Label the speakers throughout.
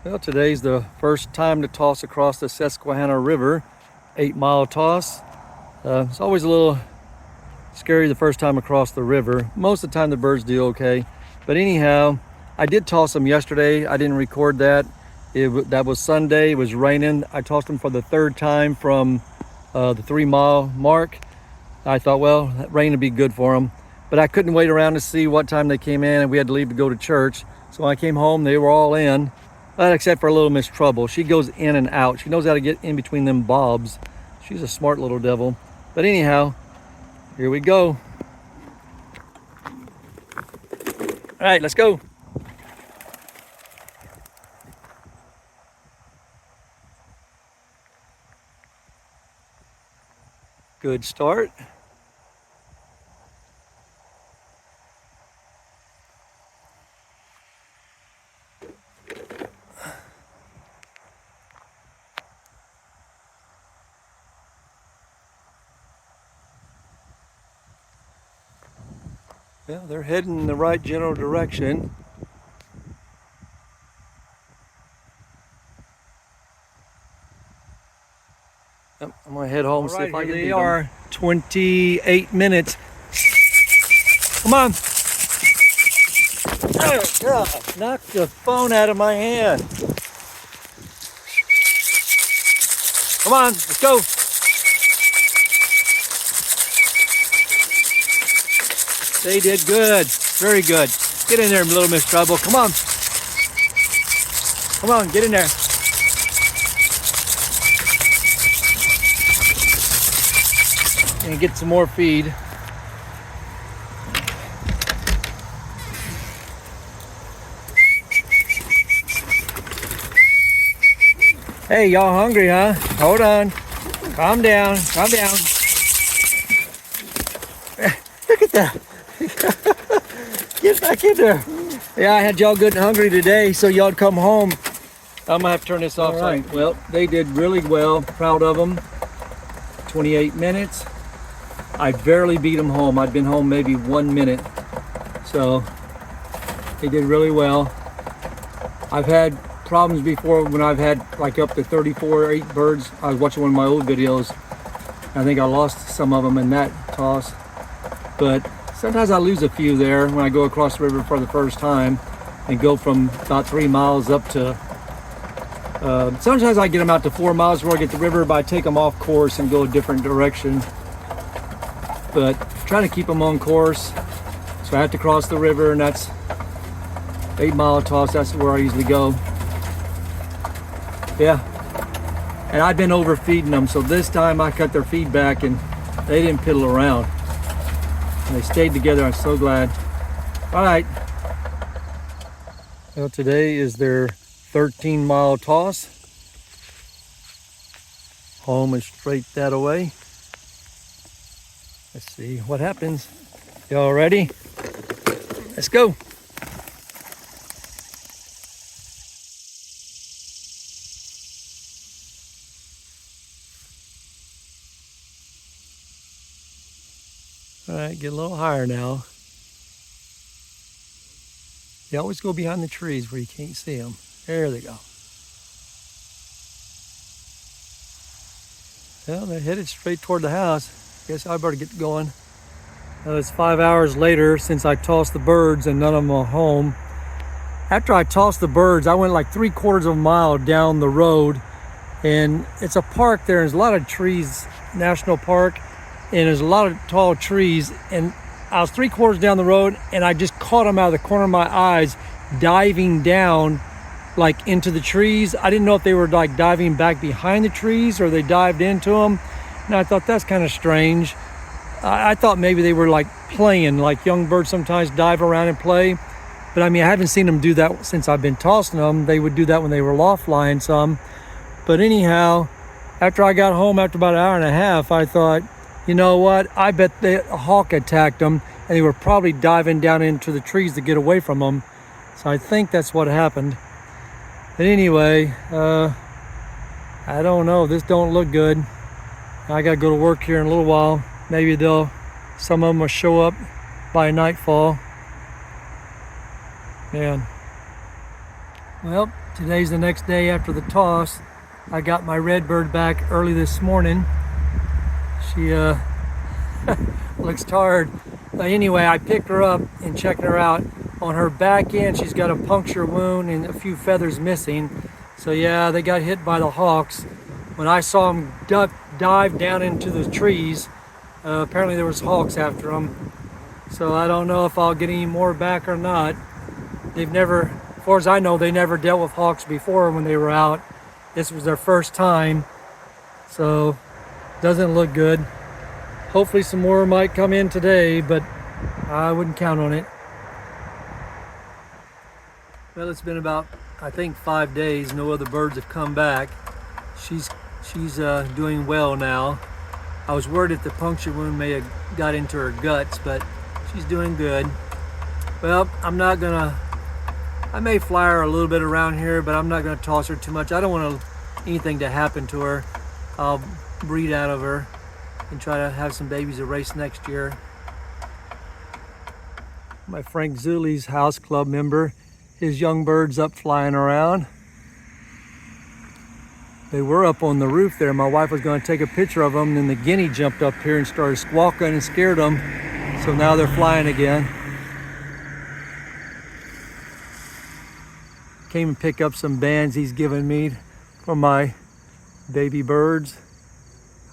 Speaker 1: Well, today's the first time to toss across the Susquehanna River, 8-mile toss. It's always a little scary the first time across the river. Most of the time the birds do okay. But anyhow, I did toss them yesterday. I didn't record that. That was Sunday, it was raining. I tossed them for the third time from the 3-mile mark. I thought, well, that rain would be good for them. But I couldn't wait around to see what time they came in, and we had to leave to go to church. So when I came home, they were all in. Except for little Miss Trouble. She goes in and out. She knows how to get in between them bobs. She's a smart little devil. But anyhow, here we go. All right, let's go. Good start. Yeah, they're heading in the right general direction. Yep, I'm gonna head home and see if I can beat them. They are 28 minutes. Come on. Oh, God, knock the phone out of my hand. Come on, let's go. They did good, very good. Get in there, little Miss Trouble. Come on. Come on, get in there. And get some more feed. Hey, y'all hungry, huh? Hold on. Calm down, calm down. Look at that. Get back in there. Yeah, I had y'all good and hungry today, so y'all come home. I'm gonna have to turn this off. All right. Well, they did really well. Proud of them. 28 minutes. I barely beat them home. I'd been home maybe 1 minute. So they did really well. I've had problems before when I've had like up to 34 or 8 birds. I was watching one of my old videos. I think I lost some of them in that toss. But sometimes I lose a few there when I go across the river for the first time and go from about 3 miles up to, sometimes I get them out to 4 miles before I get the river, but I take them off course and go a different direction. But trying to keep them on course. So I have to cross the river, and that's 8-mile toss. That's where I usually go. Yeah. And I've been overfeeding them. So this time I cut their feed back and they didn't piddle around. And they stayed together. I'm so glad. All right. Well, today is their 13-mile toss. Home and straight that away. Let's see what happens. Y'all ready? Let's go. All right, get a little higher now. You always go behind the trees where you can't see them. There they go. Well, they're headed straight toward the house. Guess I better get going. It's 5 hours later since I tossed the birds and none of them are home. After I tossed the birds, I went like 3/4 of a mile down the road, and it's a park there. There's a lot of trees, national park, and there's a lot of tall trees. And I was 3/4 down the road, and I just caught them out of the corner of my eyes, diving down like into the trees. I didn't know if they were like diving back behind the trees or they dived into them. And I thought that's kind of strange. I thought maybe they were like playing, like young birds sometimes dive around and play. But I mean, I haven't seen them do that since I've been tossing them. They would do that when they were loft flying some. But anyhow, after I got home after about an hour and a half, I thought, you know what? I bet a hawk attacked them and they were probably diving down into the trees to get away from them. So I think that's what happened. But anyway, I don't know. This don't look good. I gotta go to work here in a little while. Maybe some of them will show up by nightfall. Man. Well, Today's the next day after the toss. I got my red bird back early this morning. She looks tired. Anyway, I picked her up and checked her out. On her back end, she's got a puncture wound and a few feathers missing. So yeah, they got hit by the hawks. When I saw them dive down into the trees, apparently there was hawks after them. So I don't know if I'll get any more back or not. They've never, as far as I know, they never dealt with hawks before when they were out. This was their first time, so doesn't look good. Hopefully some more might come in today, but I wouldn't count on it. Well, it's been about, I think, 5 days. No other birds have come back. She's doing well now. I was worried if the puncture wound may have got into her guts, but she's doing good. Well, I may fly her a little bit around here, but I'm not gonna toss her too much. I don't want anything to happen to her. I'll breed out of her and try to have some babies to race next year. My Frank Zuli's house club member, his young birds up flying around. They were up on the roof there. My wife was going to take a picture of them, and then the guinea jumped up here and started squawking and scared them. So now they're flying again. Came and picked up some bands he's given me for my baby birds.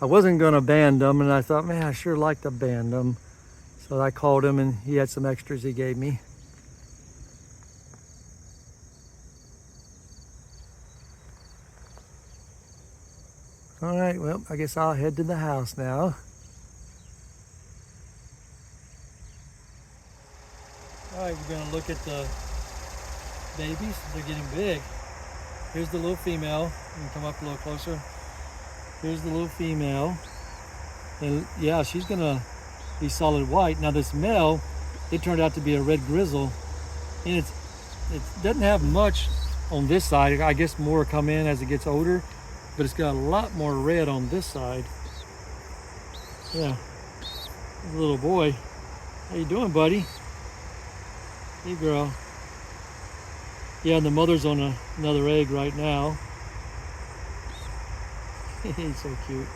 Speaker 1: I wasn't going to band them, and I thought, man, I sure like to band them. So I called him, and he had some extras he gave me. All right, well, I guess I'll head to the house now. All right, we're gonna look at the babies. They're getting big. Here's the little female. You can come up a little closer. Here's the little female. And yeah, she's gonna be solid white. Now this male, it turned out to be a red grizzle. And it doesn't have much on this side. I guess more come in as it gets older. But it's got a lot more red on this side. Yeah, little boy. How you doing, buddy? Hey, girl. Yeah, and the mother's on another egg right now. He's so cute.